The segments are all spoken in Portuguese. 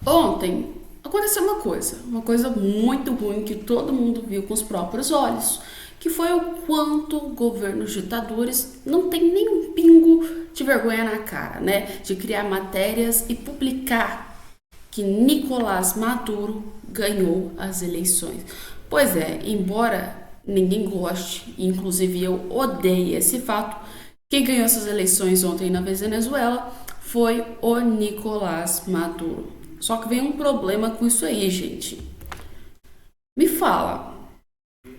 Ontem aconteceu uma coisa muito ruim que todo mundo viu com os próprios olhos, que foi o quanto governos ditadores não tem nem um pingo de vergonha na cara, né? De criar matérias e publicar que Nicolás Maduro ganhou as eleições. Pois é, embora ninguém goste, inclusive eu odeie esse fato, quem ganhou essas eleições ontem na Venezuela foi o Nicolás Maduro. Só que vem um problema com isso aí, gente. Me fala,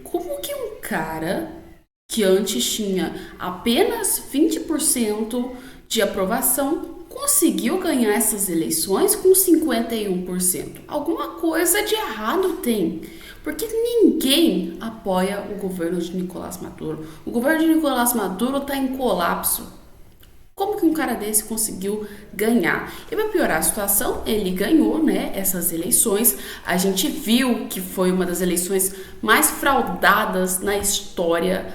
como que um cara que antes tinha apenas 20% de aprovação conseguiu ganhar essas eleições com 51%? Alguma coisa de errado tem. Porque ninguém apoia o governo de Nicolás Maduro. O governo de Nicolás Maduro está em colapso. Como que um cara desse conseguiu ganhar? E para piorar a situação, ele ganhou, né, essas eleições. A gente viu que foi uma das eleições mais fraudadas na história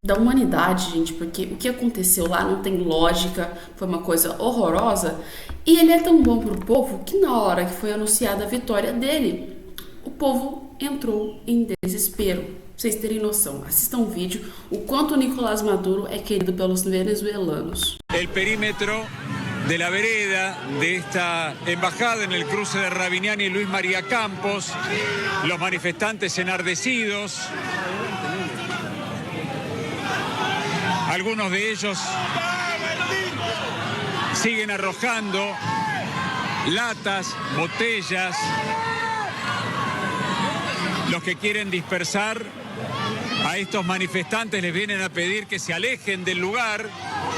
da humanidade, gente, porque o que aconteceu lá não tem lógica, foi uma coisa horrorosa. E ele é tão bom pro povo que na hora que foi anunciada a vitória dele, o povo entrou em desespero. Pra vocês terem noção, assistam o vídeo, o quanto o Nicolás Maduro é querido pelos venezuelanos. El perímetro de la vereda de esta embajada en el cruce de Rabiniani y Luis María Campos, los manifestantes enardecidos, algunos de ellos siguen arrojando latas, botellas, los que quieren dispersar a estos manifestantes les vienen a pedir que se alejen del lugar,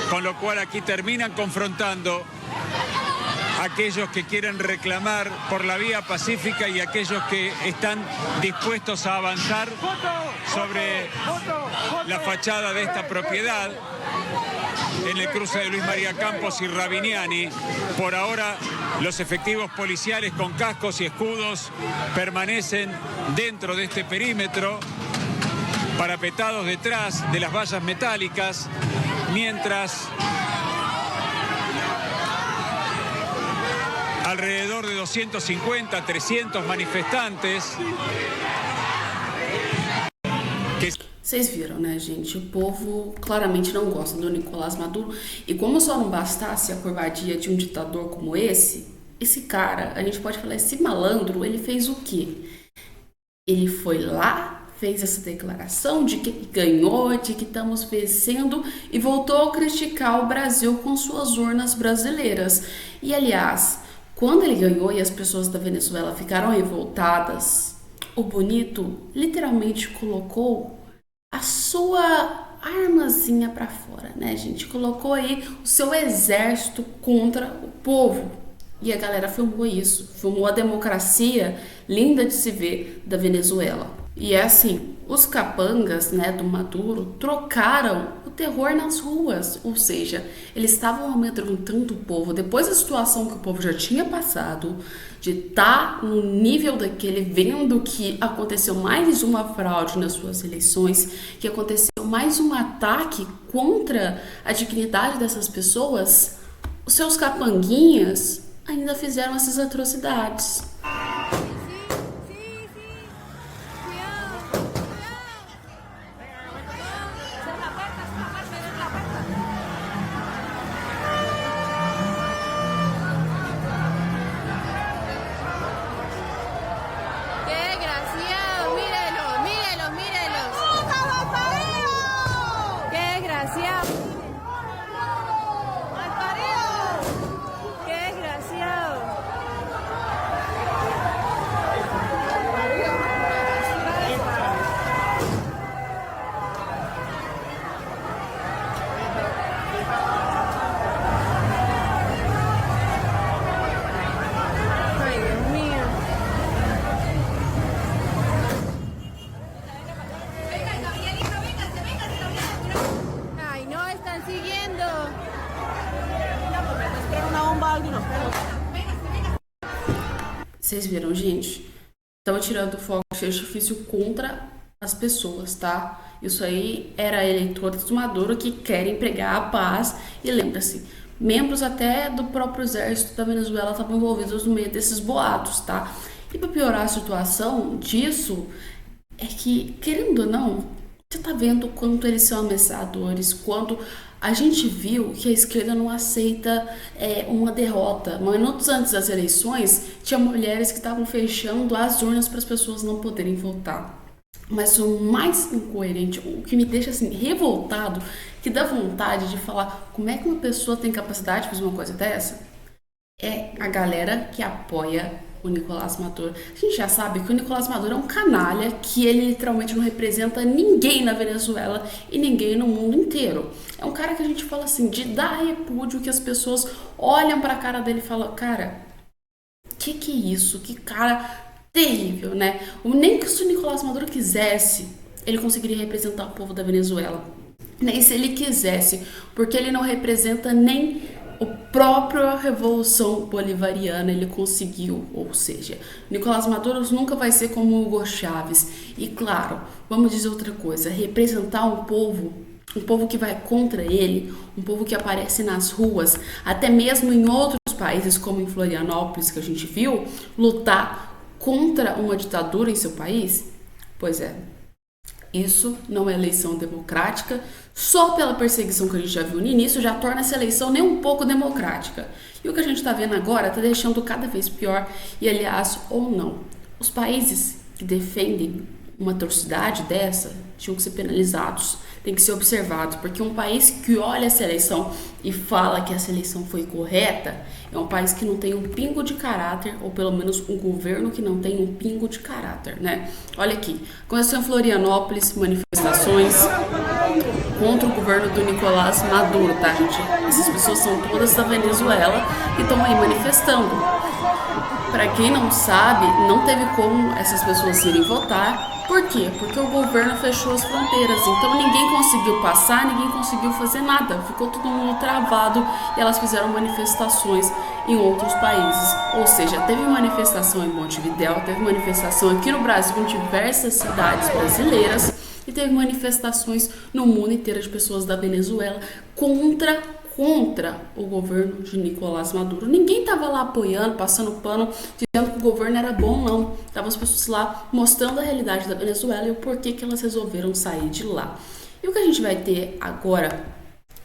con lo cual aquí terminan confrontando a aquellos que quieren reclamar por la vía pacífica y aquellos que están dispuestos a avanzar sobre la fachada de esta propiedad en el cruce de Luis María Campos y Rabiniani. Por ahora, los efectivos policiales con cascos y escudos permanecen dentro de este perímetro, parapetados detrás de las vallas metálicas, mientras alrededor de 250, 300 manifestantes que... Vocês viram, né, gente? O povo claramente não gosta do Nicolás Maduro. E como só não bastasse a covardia de um ditador como esse cara, a gente pode falar, esse malandro, ele fez o quê? Ele foi lá, fez essa declaração de que ganhou, de que estamos vencendo e voltou a criticar o Brasil com suas urnas brasileiras. E, aliás, quando ele ganhou e as pessoas da Venezuela ficaram revoltadas, o bonito literalmente colocou a sua armazinha pra fora, né, gente? Colocou aí o seu exército contra o povo. E a galera filmou isso, filmou a democracia linda de se ver da Venezuela. E é assim, os capangas, né, do Maduro trocaram o terror nas ruas, ou seja, eles estavam amedrontando o povo depois da situação que o povo já tinha passado, de estar no nível daquele, vendo que aconteceu mais uma fraude nas suas eleições, que aconteceu mais um ataque contra a dignidade dessas pessoas. Os seus capanguinhas ainda fizeram essas atrocidades. Vocês viram, gente? Estão tirando o fogo de artifício contra as pessoas, tá? Isso aí era eleitores do Maduro que querem pregar a paz. E lembra-se, Membros até do próprio exército da Venezuela estavam envolvidos no meio desses boatos, tá? E para piorar a situação disso, é que, querendo ou não, você tá vendo o quanto eles são ameaçadores, quando a gente viu que a esquerda não aceita uma derrota. Minutos antes das eleições, tinha mulheres que estavam fechando as urnas para as pessoas não poderem votar. Mas o mais incoerente, o que me deixa assim revoltado, que dá vontade de falar como é que uma pessoa tem capacidade de fazer uma coisa dessa, é a galera que apoia o Nicolás Maduro. A gente já sabe que o Nicolás Maduro é um canalha, que ele literalmente não representa ninguém na Venezuela e ninguém no mundo inteiro. É um cara que a gente fala assim, de dar repúdio, que as pessoas olham pra cara dele e falam, cara, que é isso? Que cara terrível, né? Nem que se o Nicolás Maduro quisesse, ele conseguiria representar o povo da Venezuela. Nem se ele quisesse, porque ele não representa nem o próprio Revolução Bolivariana, ele conseguiu, ou seja, Nicolás Maduro nunca vai ser como Hugo Chávez. E claro, vamos dizer outra coisa, representar um povo que vai contra ele, um povo que aparece nas ruas, até mesmo em outros países, como em Florianópolis, que a gente viu, lutar contra uma ditadura em seu país? Pois é, isso não é eleição democrática. Só pela perseguição que a gente já viu no início, já torna essa eleição nem um pouco democrática. E o que a gente está vendo agora está deixando cada vez pior. E aliás, ou não, os países que defendem uma atrocidade dessa tinham que ser penalizados, tem que ser observados, porque um país que olha essa eleição e fala que essa eleição foi correta é um país que não tem um pingo de caráter, ou pelo menos um governo que não tem um pingo de caráter, né? Olha aqui, começou em Florianópolis, manifestações contra o governo do Nicolás Maduro, tá, gente? Essas pessoas são todas da Venezuela e estão aí manifestando. Para quem não sabe, não teve como essas pessoas irem votar. Por quê? Porque o governo fechou as fronteiras, então ninguém conseguiu passar, ninguém conseguiu fazer nada, ficou todo mundo travado e elas fizeram manifestações em outros países. Ou seja, teve manifestação em Montevidéu, teve manifestação aqui no Brasil em diversas cidades brasileiras e teve manifestações no mundo inteiro de pessoas da Venezuela contra o governo de Nicolás Maduro. Ninguém estava lá apoiando, passando pano, dizendo que o governo era bom, não. Estavam as pessoas lá mostrando a realidade da Venezuela e o porquê que elas resolveram sair de lá. E o que a gente vai ter agora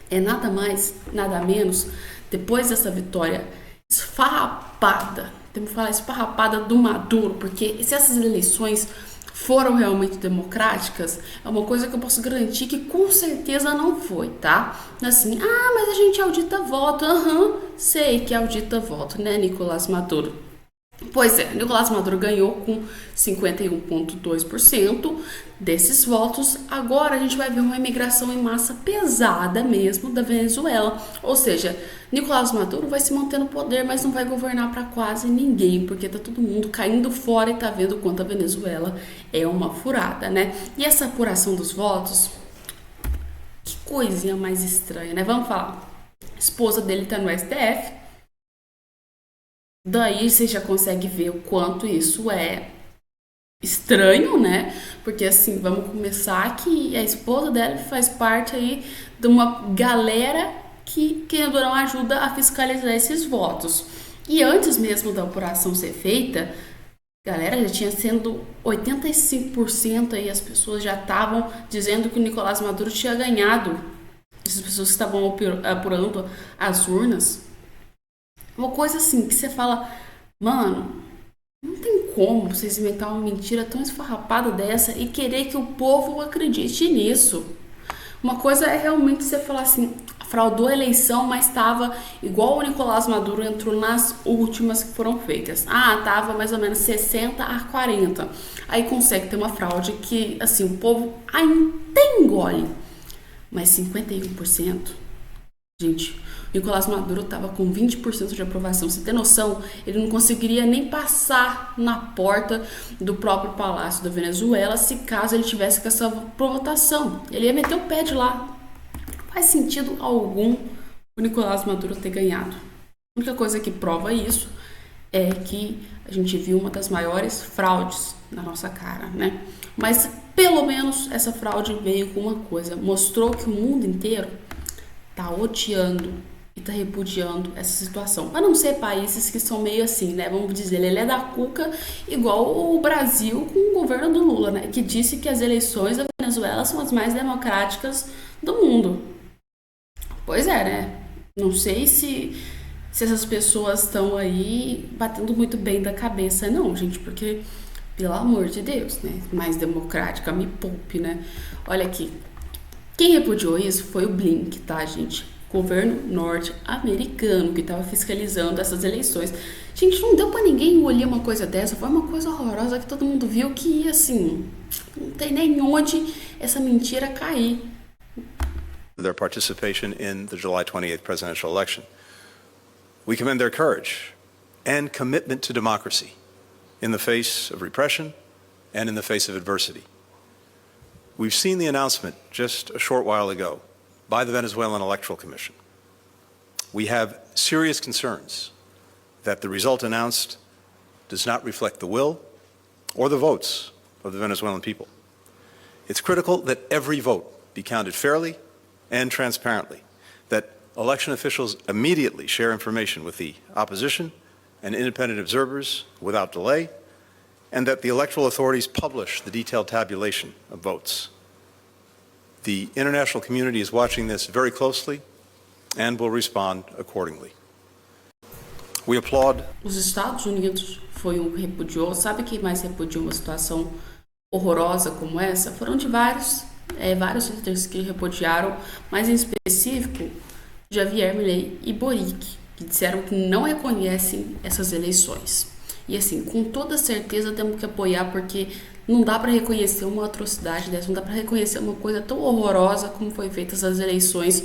é nada mais, nada menos, depois dessa vitória esfarrapada, temos que falar esfarrapada do Maduro, porque se essas eleições foram realmente democráticas, é uma coisa que eu posso garantir que com certeza não foi, tá? Assim, mas a gente audita voto. Sei que audita voto, né, Nicolás Maduro? Pois é, Nicolás Maduro ganhou com 51,2% desses votos. Agora a gente vai ver uma imigração em massa pesada mesmo da Venezuela. Ou seja, Nicolás Maduro vai se manter no poder, mas não vai governar para quase ninguém, porque tá todo mundo caindo fora e tá vendo quanto a Venezuela é uma furada, né? E essa apuração dos votos, que coisinha mais estranha, né? Vamos falar. A esposa dele tá no STF. Daí você já consegue ver o quanto isso é estranho, né? Porque assim, vamos começar que a esposa dela faz parte aí de uma galera que, querendo ou não, ajuda a fiscalizar esses votos. E antes mesmo da apuração ser feita, galera, já tinha sendo 85% aí, as pessoas já estavam dizendo que o Nicolás Maduro tinha ganhado. Essas pessoas que estavam apurando as urnas. Uma coisa assim, que você fala, mano, não tem como vocês inventar uma mentira tão esfarrapada dessa e querer que o povo acredite nisso. Uma coisa é realmente você falar assim, fraudou a eleição, mas estava igual o Nicolás Maduro entrou nas últimas que foram feitas. Tava mais ou menos 60-40. Aí consegue ter uma fraude que, assim, o povo ainda engole. Mas 51%, gente, Nicolás Maduro estava com 20% de aprovação. Você tem noção? Ele não conseguiria nem passar na porta do próprio Palácio da Venezuela se caso ele tivesse com essa votação. Ele ia meter o pé de lá. Não faz sentido algum o Nicolás Maduro ter ganhado. A única coisa que prova isso é que a gente viu uma das maiores fraudes na nossa cara, né? Mas pelo menos essa fraude veio com uma coisa. Mostrou que o mundo inteiro tá odiando e está repudiando essa situação. A não ser países que são meio assim, né? Vamos dizer, ele é da cuca, igual o Brasil com o governo do Lula, né? Que disse que as eleições da Venezuela são as mais democráticas do mundo. Pois é, né? Não sei se essas pessoas estão aí batendo muito bem da cabeça, não, gente, porque, pelo amor de Deus, né? Mais democrática, me poupe, né? Olha aqui. Quem repudiou isso foi o Blink, tá, gente? Governo norte-americano que estava fiscalizando essas eleições. Gente, não deu pra ninguém engolir uma coisa dessa. Foi uma coisa horrorosa que todo mundo viu que, assim, não tem nem onde essa mentira cair. Their participation in the July 28th presidential election. We commend their courage and commitment to democracy in the face of repression and in the face of adversity. We've seen the announcement just a short while ago by the Venezuelan Electoral Commission. We have serious concerns that the result announced does not reflect the will or the votes of the Venezuelan people. It's critical that every vote be counted fairly and transparently, that election officials immediately share information with the opposition and independent observers without delay, and that the electoral authorities publish the detailed tabulation of votes. The international community is watching this very closely and will respond accordingly. We applaud. Os Estados Unidos foi um que repudiou. Sabe quem mais repudiou uma situação horrorosa como essa? Foram de vários líderes que repudiaram, mas em específico Javier Milei e Boric, que disseram que não reconhecem essas eleições. E assim, com toda certeza temos que apoiar, porque não dá para reconhecer uma atrocidade dessa, não dá para reconhecer uma coisa tão horrorosa como foi feitas as eleições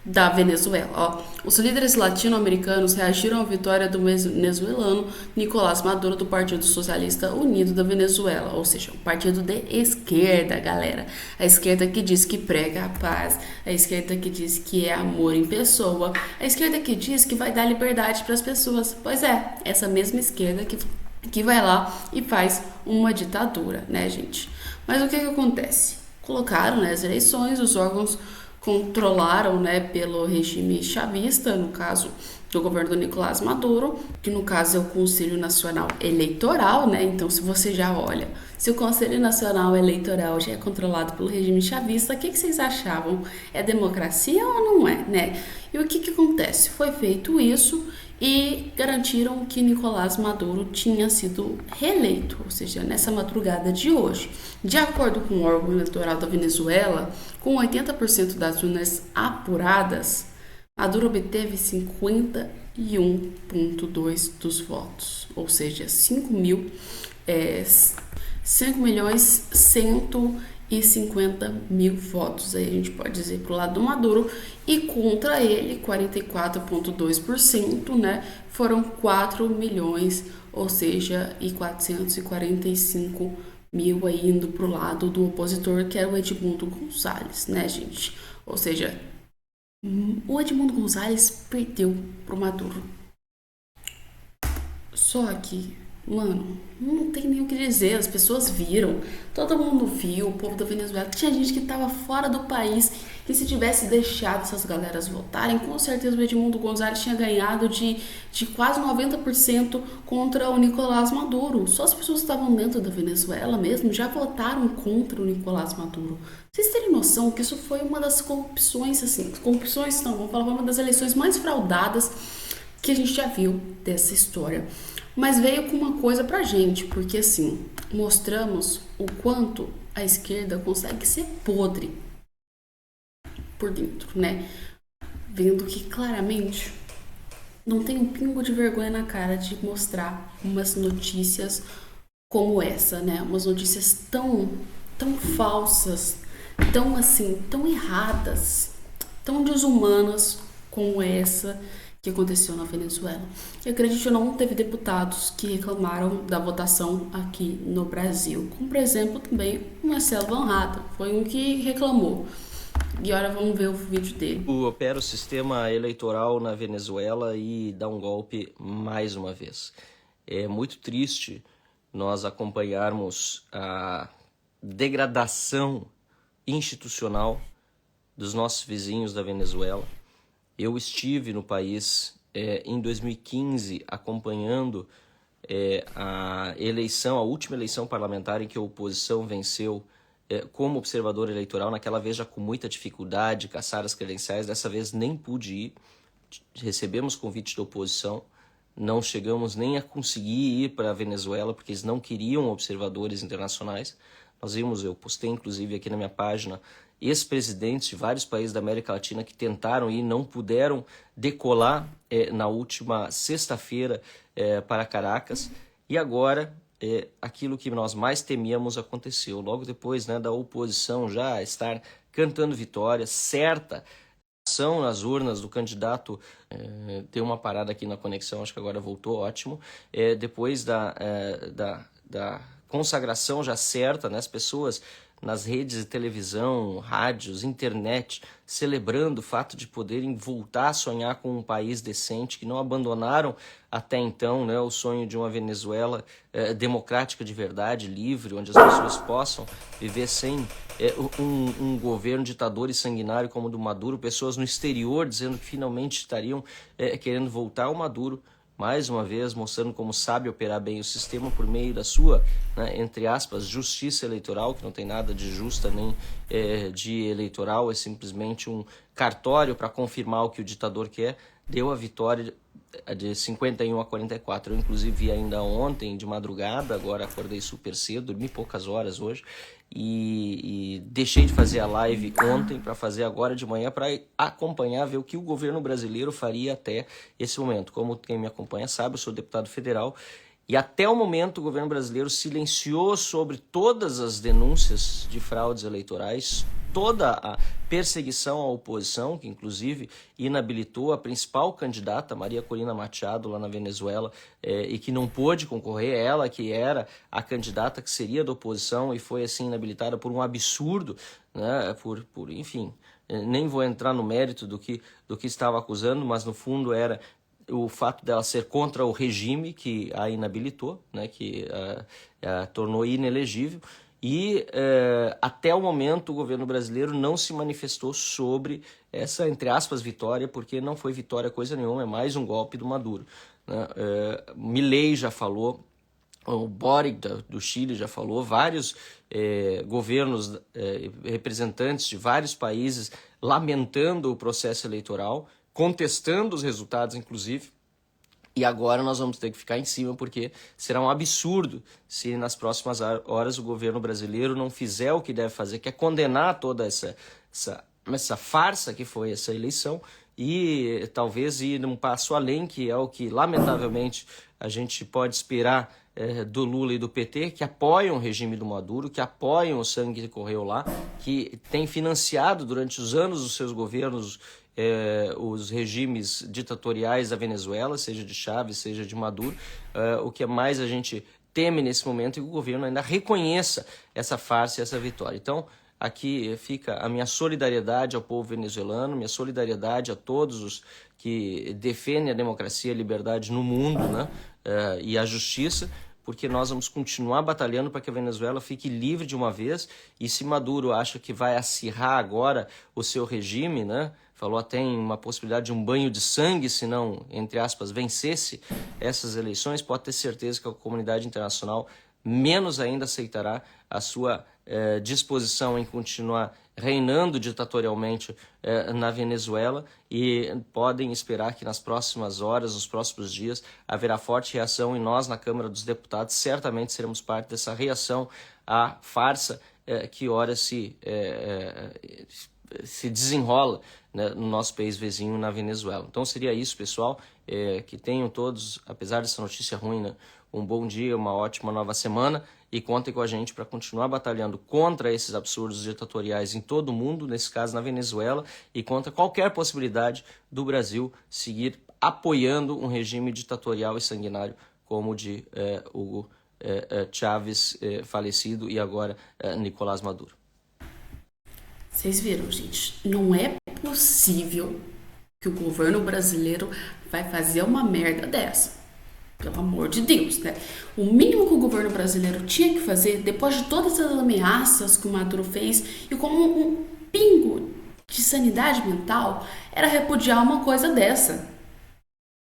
da Venezuela. Ó, os líderes latino-americanos reagiram à vitória do venezuelano Nicolás Maduro do Partido Socialista Unido da Venezuela, ou seja, um partido de esquerda, galera. A esquerda que diz que prega a paz, a esquerda que diz que é amor em pessoa, a esquerda que diz que vai dar liberdade para as pessoas. Pois é, essa mesma esquerda que vai lá e faz uma ditadura, né, gente? Mas o que acontece? Colocaram, né, as eleições, os órgãos controlaram, né, pelo regime chavista, no caso do governo do Nicolás Maduro, que no caso é o Conselho Nacional Eleitoral, né? Então, se você já olha, se o Conselho Nacional Eleitoral já é controlado pelo regime chavista, o que vocês achavam? É democracia ou não é, né? E o que acontece? Foi feito isso e garantiram que Nicolás Maduro tinha sido reeleito, ou seja, nessa madrugada de hoje. De acordo com o órgão eleitoral da Venezuela, com 80% das urnas apuradas, Maduro obteve 51,2% dos votos, ou seja, 5.150.000 votos, aí a gente pode dizer, para o lado do Maduro, e contra ele, 44,2%, né, foram 4 milhões, ou seja, e 445 mil aí indo para o lado do opositor, que era o Edmundo Gonzalez, né, gente? Ou seja, o Edmundo Gonzalez perdeu pro Maduro. Só que, mano, não tem nem o que dizer, as pessoas viram, todo mundo viu, o povo da Venezuela, tinha gente que tava fora do país, que se tivesse deixado essas galeras votarem, com certeza o Edmundo Gonzalez tinha ganhado de quase 90% contra o Nicolás Maduro. Só as pessoas que estavam dentro da Venezuela mesmo já votaram contra o Nicolás Maduro. Vocês terem noção que isso foi uma das corrupções, assim, corrupções não, vamos falar, uma das eleições mais fraudadas que a gente já viu dessa história. Mas veio com uma coisa pra gente, porque assim, mostramos o quanto a esquerda consegue ser podre por dentro, né? Vendo que claramente não tem um pingo de vergonha na cara de mostrar umas notícias como essa, né? Umas notícias tão falsas, tão assim, tão erradas, tão desumanas como essa que aconteceu na Venezuela. Eu acredito que não teve deputados que reclamaram da votação aqui no Brasil, como por exemplo também o Marcelo Van Hatten, foi um que reclamou. E agora vamos ver o vídeo dele. Opera o sistema eleitoral na Venezuela e dá um golpe mais uma vez. É muito triste nós acompanharmos a degradação institucional dos nossos vizinhos da Venezuela. Eu estive no país em 2015 acompanhando a última eleição parlamentar em que a oposição venceu como observador eleitoral, naquela vez já com muita dificuldade, caçar as credenciais, dessa vez nem pude ir, recebemos convite da oposição, não chegamos nem a conseguir ir para a Venezuela, porque eles não queriam observadores internacionais. Eu postei inclusive aqui na minha página, ex-presidentes de vários países da América Latina que tentaram ir e não puderam decolar na última sexta-feira para Caracas. E agora, aquilo que nós mais temíamos aconteceu. Logo depois, né, da oposição já estar cantando vitória, certa ação nas urnas do candidato, deu uma parada aqui na conexão, acho que agora voltou, ótimo, depois da consagração já certa, né, as pessoas nas redes de televisão, rádios, internet, celebrando o fato de poderem voltar a sonhar com um país decente, que não abandonaram até então, né, o sonho de uma Venezuela democrática de verdade, livre, onde as pessoas possam viver sem um governo ditador e sanguinário como o do Maduro, pessoas no exterior dizendo que finalmente estariam querendo voltar ao Maduro, mais uma vez mostrando como sabe operar bem o sistema por meio da sua, né, entre aspas, justiça eleitoral, que não tem nada de justa nem de eleitoral, é simplesmente um cartório para confirmar o que o ditador quer, deu a vitória de 51 a 44. Eu inclusive vi ainda ontem de madrugada, agora acordei super cedo, dormi poucas horas hoje, e deixei de fazer a live ontem para fazer agora de manhã para acompanhar, ver o que o governo brasileiro faria até esse momento. Como quem me acompanha sabe, eu sou deputado federal e até o momento o governo brasileiro silenciou sobre todas as denúncias de fraudes eleitorais, toda a perseguição à oposição, que inclusive inabilitou a principal candidata, Maria Corina Machado, lá na Venezuela, e que não pôde concorrer, ela que era a candidata que seria da oposição e foi assim inabilitada por um absurdo, né, enfim, nem vou entrar no mérito do que estava acusando, mas no fundo era o fato dela ser contra o regime que a inabilitou, né, que a tornou inelegível. E até o momento o governo brasileiro não se manifestou sobre essa, entre aspas, vitória, porque não foi vitória coisa nenhuma, é mais um golpe do Maduro, né? Milei já falou, o Boric do Chile já falou, vários governos, representantes de vários países lamentando o processo eleitoral, contestando os resultados, inclusive. E agora nós vamos ter que ficar em cima, porque será um absurdo se nas próximas horas o governo brasileiro não fizer o que deve fazer, que é condenar toda essa farsa que foi essa eleição e talvez ir um passo além, que é o que lamentavelmente a gente pode esperar do Lula e do PT, que apoiam o regime do Maduro, que apoiam o sangue que correu lá, que tem financiado durante os anos dos seus governos os regimes ditatoriais da Venezuela, seja de Chávez, seja de Maduro. O que mais a gente teme nesse momento é que o governo ainda reconheça essa farsa e essa vitória. Então, aqui fica a minha solidariedade ao povo venezuelano, minha solidariedade a todos os que defendem a democracia e a liberdade no mundo, né, e a justiça, porque nós vamos continuar batalhando para que a Venezuela fique livre de uma vez. E se Maduro acha que vai acirrar agora o seu regime, né, falou até em uma possibilidade de um banho de sangue, se não, entre aspas, vencesse essas eleições, pode ter certeza que a comunidade internacional menos ainda aceitará a sua disposição em continuar reinando ditatorialmente na Venezuela, e podem esperar que nas próximas horas, nos próximos dias, haverá forte reação, e nós na Câmara dos Deputados certamente seremos parte dessa reação à farsa que ora se desenrola, né, no nosso país vizinho, na Venezuela. Então seria isso, pessoal. Que tenham todos, apesar dessa notícia ruim, né, um bom dia, uma ótima nova semana, e contem com a gente para continuar batalhando contra esses absurdos ditatoriais em todo o mundo, nesse caso na Venezuela, e contra qualquer possibilidade do Brasil seguir apoiando um regime ditatorial e sanguinário como o de Hugo Chávez, falecido, e agora Nicolás Maduro. Vocês viram, gente? Não é possível que o governo brasileiro vai fazer uma merda dessa. Pelo amor de Deus, né? O mínimo que o governo brasileiro tinha que fazer, depois de todas as ameaças que o Maduro fez, e como um pingo de sanidade mental era repudiar uma coisa dessa.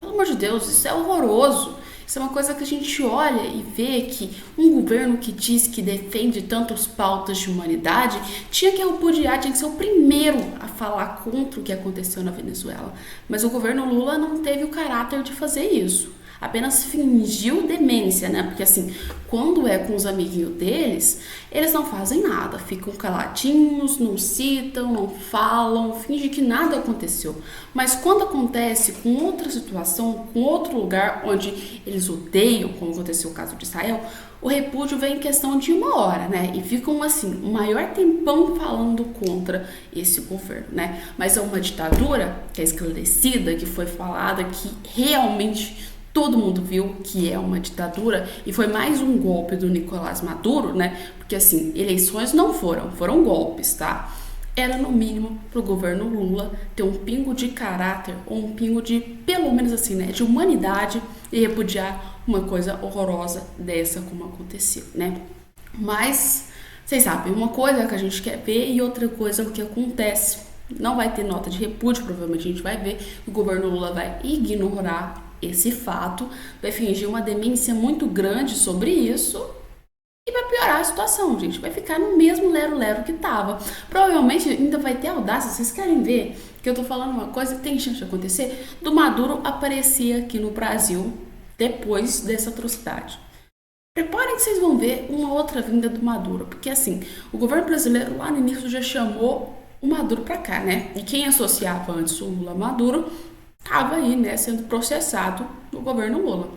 Pelo amor de Deus, isso é horroroso. Isso é uma coisa que a gente olha e vê que um governo que diz que defende tantas pautas de humanidade tinha que repudiar, tinha que ser o primeiro a falar contra o que aconteceu na Venezuela. Mas o governo Lula não teve o caráter de fazer isso. Apenas fingiu demência, né? Porque assim, quando é com os amiguinhos deles, eles não fazem nada, ficam caladinhos, não citam, não falam, fingem que nada aconteceu. Mas quando acontece com outra situação, com outro lugar onde eles odeiam, como aconteceu o caso de Israel, o repúdio vem em questão de 1 hora, né? E ficam assim, o maior tempão falando contra esse governo, né? Mas é uma ditadura que é esclarecida, que foi falada, que realmente todo mundo viu que é uma ditadura e foi mais um golpe do Nicolás Maduro, né? Porque assim, eleições não foram golpes, tá? Era no mínimo pro governo Lula ter um pingo de caráter ou um pingo de, pelo menos assim, né, de humanidade e repudiar uma coisa horrorosa dessa como aconteceu, né? Mas, vocês sabem, uma coisa é que a gente quer ver e outra coisa é o que acontece. Não vai ter nota de repúdio, provavelmente a gente vai ver, o governo Lula vai ignorar esse fato, vai fingir uma demência muito grande sobre isso e vai piorar a situação, gente. Vai ficar no mesmo lero-lero que tava. Provavelmente ainda vai ter audácia. Vocês querem ver que eu tô falando uma coisa que tem chance de acontecer? Do Maduro aparecer aqui no Brasil depois dessa atrocidade. Preparem que vocês vão ver uma outra vinda do Maduro, porque assim, o governo brasileiro lá no início já chamou o Maduro pra cá, né? E quem associava antes o Lula a Maduro estava aí, né, sendo processado no governo Lula.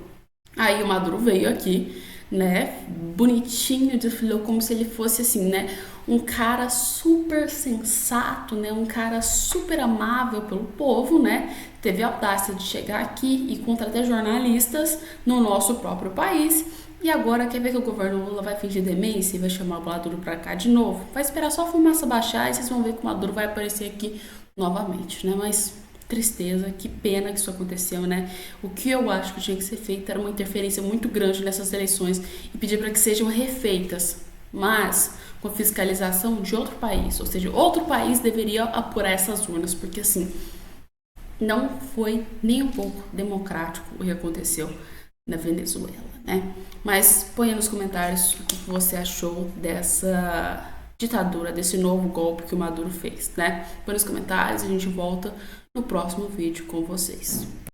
Aí o Maduro veio aqui, né, bonitinho, desfilou como se ele fosse assim, né, um cara super sensato, né, um cara super amável pelo povo, né, teve a audácia de chegar aqui e contra até jornalistas no nosso próprio país. E agora quer ver que o governo Lula vai fingir demência e vai chamar o Maduro pra cá de novo? Vai esperar só a fumaça baixar e vocês vão ver que o Maduro vai aparecer aqui novamente, né, mas tristeza, que pena que isso aconteceu, né? O que eu acho que tinha que ser feito era uma interferência muito grande nessas eleições e pedir para que sejam refeitas, mas com a fiscalização de outro país, ou seja, outro país deveria apurar essas urnas, porque assim, não foi nem um pouco democrático o que aconteceu na Venezuela, né? Mas põe aí nos comentários o que você achou dessa ditadura, desse novo golpe que o Maduro fez, né? Põe nos comentários e a gente volta no próximo vídeo com vocês.